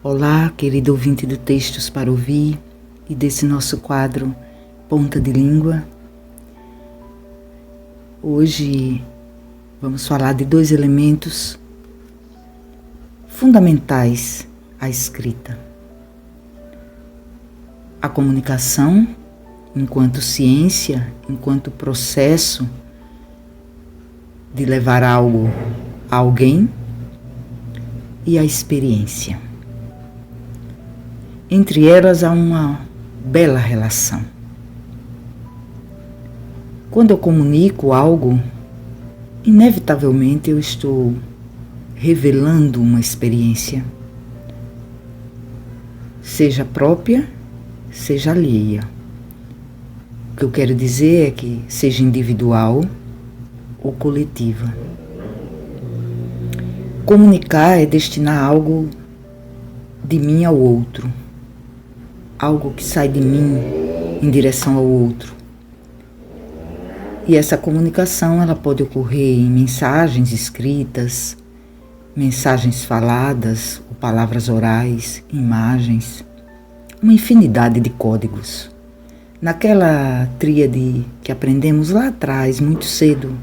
Olá, querido ouvinte do Textos para Ouvir e desse nosso quadro Ponta de Língua. Hoje vamos falar de dois elementos fundamentais à escrita: a comunicação, enquanto ciência, enquanto processo de levar algo a alguém, e a experiência. Entre elas há uma bela relação. Quando eu comunico algo, inevitavelmente eu estou revelando uma experiência, seja própria, seja alheia. O que eu quero dizer é que seja individual ou coletiva. Comunicar é destinar algo de mim ao outro, algo que sai de mim em direção ao outro. E essa comunicação ela pode ocorrer em mensagens escritas, mensagens faladas, ou palavras orais, imagens, uma infinidade de códigos. Naquela tríade que aprendemos lá atrás, muito cedo,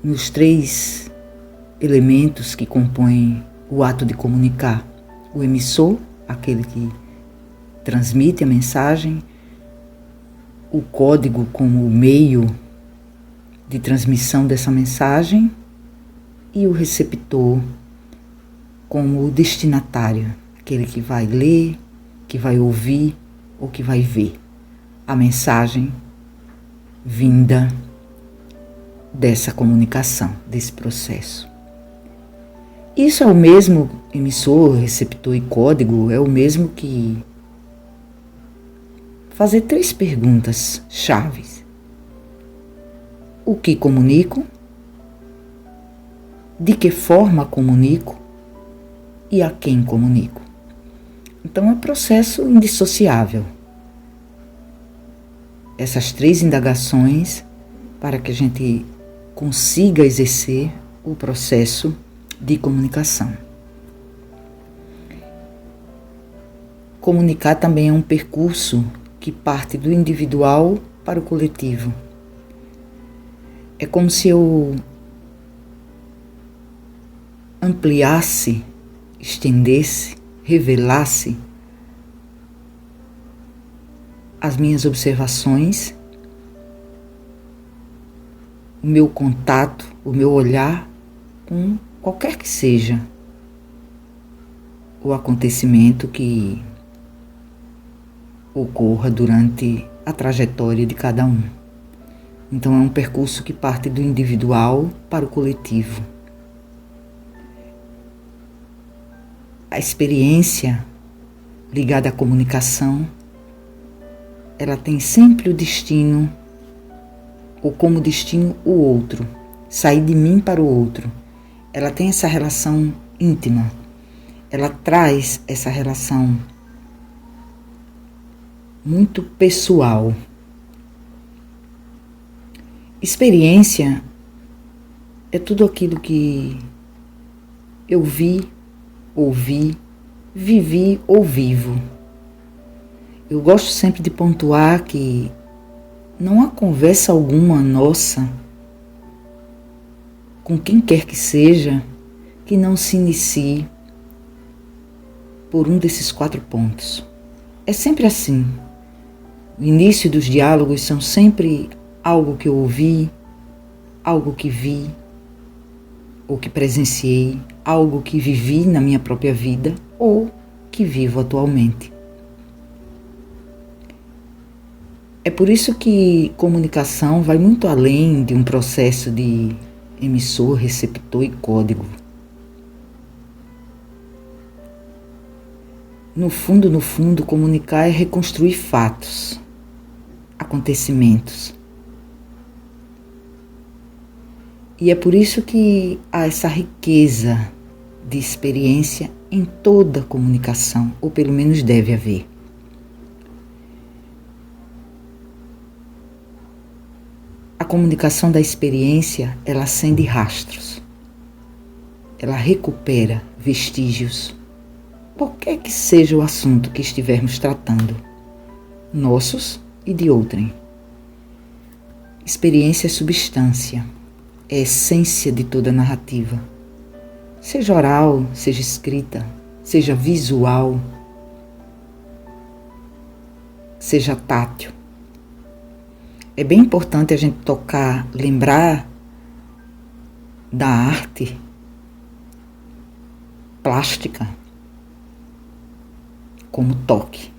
nos 3 elementos que compõem o ato de comunicar: o emissor, aquele que transmite a mensagem, o código como meio de transmissão dessa mensagem e o receptor como o destinatário, aquele que vai ler, que vai ouvir ou que vai ver a mensagem vinda dessa comunicação, desse processo. Isso é o mesmo emissor, receptor e código, é o mesmo que fazer 3 perguntas chaves: o que comunico, de que forma comunico e a quem comunico. Então é um processo indissociável. Essas 3 indagações para que a gente consiga exercer o processo de comunicação. Comunicar também é um percurso que parte do individual para o coletivo. É como se eu ampliasse, estendesse, revelasse as minhas observações, o meu contato, o meu olhar com qualquer que seja o acontecimento que ocorra durante a trajetória de cada um. Então é um percurso que parte do individual para o coletivo. A experiência ligada à comunicação, ela tem sempre o destino, ou como destino, o outro, sair de mim para o outro. Ela tem essa relação íntima, ela traz essa relação muito pessoal. Experiência é tudo aquilo que eu vi, ouvi, vivi ou vivo. Eu gosto sempre de pontuar que não há conversa alguma nossa com quem quer que seja que não se inicie por um desses 4 pontos. É sempre assim. O início dos diálogos são sempre algo que eu ouvi, algo que vi, ou que presenciei, algo que vivi na minha própria vida ou que vivo atualmente. É por isso que comunicação vai muito além de um processo de emissor, receptor e código. No fundo, comunicar é reconstruir fatos, acontecimentos. E é por isso que há essa riqueza de experiência em toda comunicação, ou pelo menos deve haver. A comunicação da experiência, ela acende rastros. ela recupera vestígios, qualquer que seja o assunto que estivermos tratando, nossos e de outrem. Experiência é substância, é essência de toda narrativa, seja oral, seja escrita, seja visual, seja tátil. É bem importante a gente tocar, lembrar da arte plástica como toque.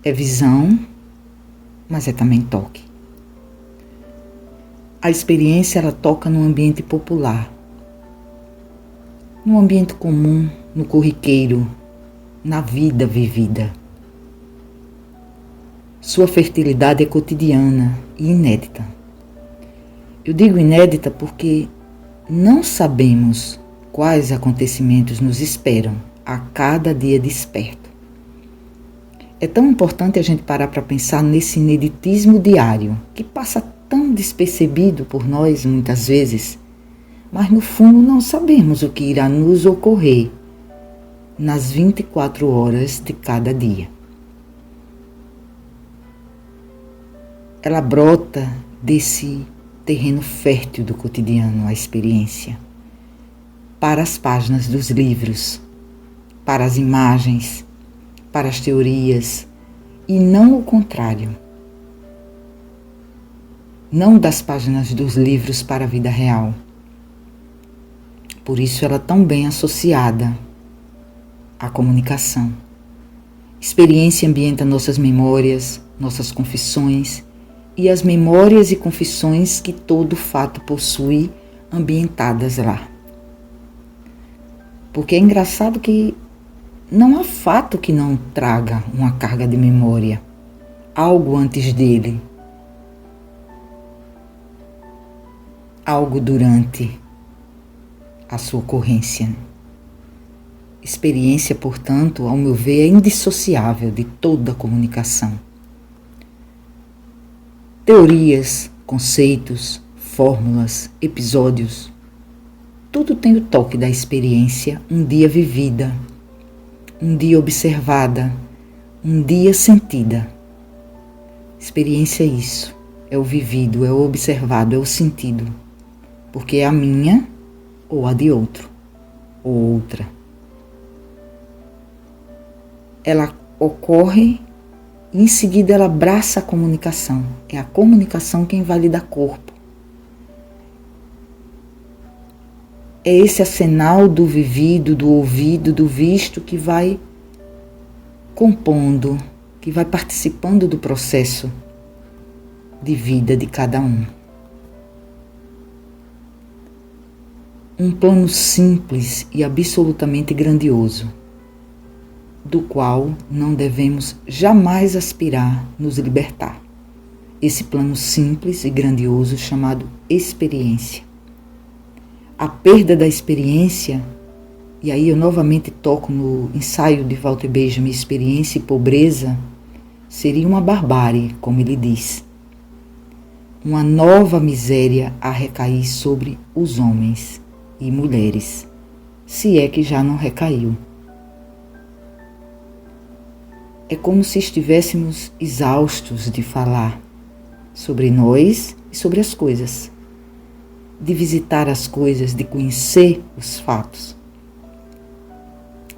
É visão, mas é também toque. A experiência, ela toca no ambiente popular, no ambiente comum, no corriqueiro, na vida vivida. Sua fertilidade é cotidiana e inédita. Eu digo inédita porque não sabemos quais acontecimentos nos esperam a cada dia desperto. É tão importante a gente parar para pensar nesse ineditismo diário, que passa tão despercebido por nós muitas vezes, mas no fundo não sabemos o que irá nos ocorrer nas 24 horas de cada dia. Ela brota desse terreno fértil do cotidiano, a experiência, para as páginas dos livros, para as imagens, para as teorias, e não o contrário. Não das páginas dos livros para a vida real. Por isso ela é tão bem associada à comunicação. Experiência ambienta nossas memórias, nossas confissões e as memórias e confissões que todo fato possui ambientadas lá. Porque é engraçado que não há fato que não traga uma carga de memória, algo antes dele, algo durante a sua ocorrência. Experiência, portanto, ao meu ver, é indissociável de toda a comunicação. Teorias, conceitos, fórmulas, episódios, tudo tem o toque da experiência, um dia vivida, um dia observada, um dia sentida. Experiência é isso, é o vivido, é o observado, é o sentido, porque é a minha ou a de outro, ou outra. Ela ocorre e em seguida ela abraça a comunicação. É a comunicação quem valida corpo. É esse arsenal do vivido, do ouvido, do visto que vai compondo, que vai participando do processo de vida de cada um. Um plano simples e absolutamente grandioso, do qual não devemos jamais aspirar nos libertar. Esse plano simples e grandioso chamado experiência. A perda da experiência, e aí eu novamente toco no ensaio de Walter Benjamin, experiência e pobreza, seria uma barbárie, como ele diz. Uma nova miséria a recair sobre os homens e mulheres, se é que já não recaiu. É como se estivéssemos exaustos de falar sobre nós e sobre as coisas, de visitar as coisas, de conhecer os fatos,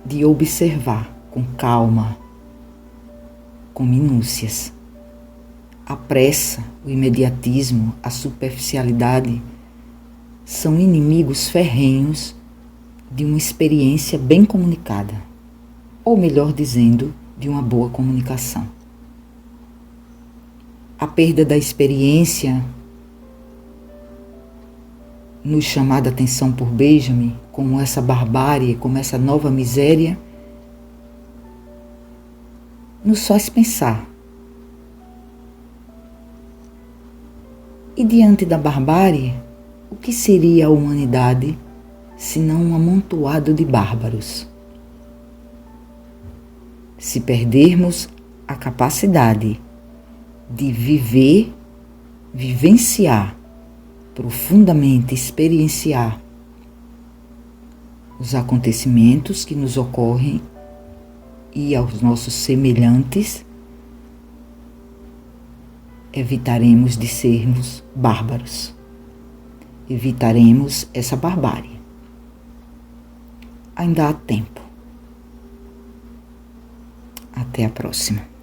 de observar com calma, com minúcias. A pressa, o imediatismo, a superficialidade são inimigos ferrenhos de uma experiência bem comunicada, ou melhor dizendo, de uma boa comunicação. A perda da experiência, nos chamada atenção por Benjamin, como essa barbárie, como essa nova miséria, nos faz pensar. E diante da barbárie, o que seria a humanidade senão um amontoado de bárbaros? Se perdermos a capacidade de viver, vivenciar, profundamente experienciar os acontecimentos que nos ocorrem e aos nossos semelhantes, evitaremos de sermos bárbaros. Evitaremos essa barbárie. Ainda há tempo. Até a próxima.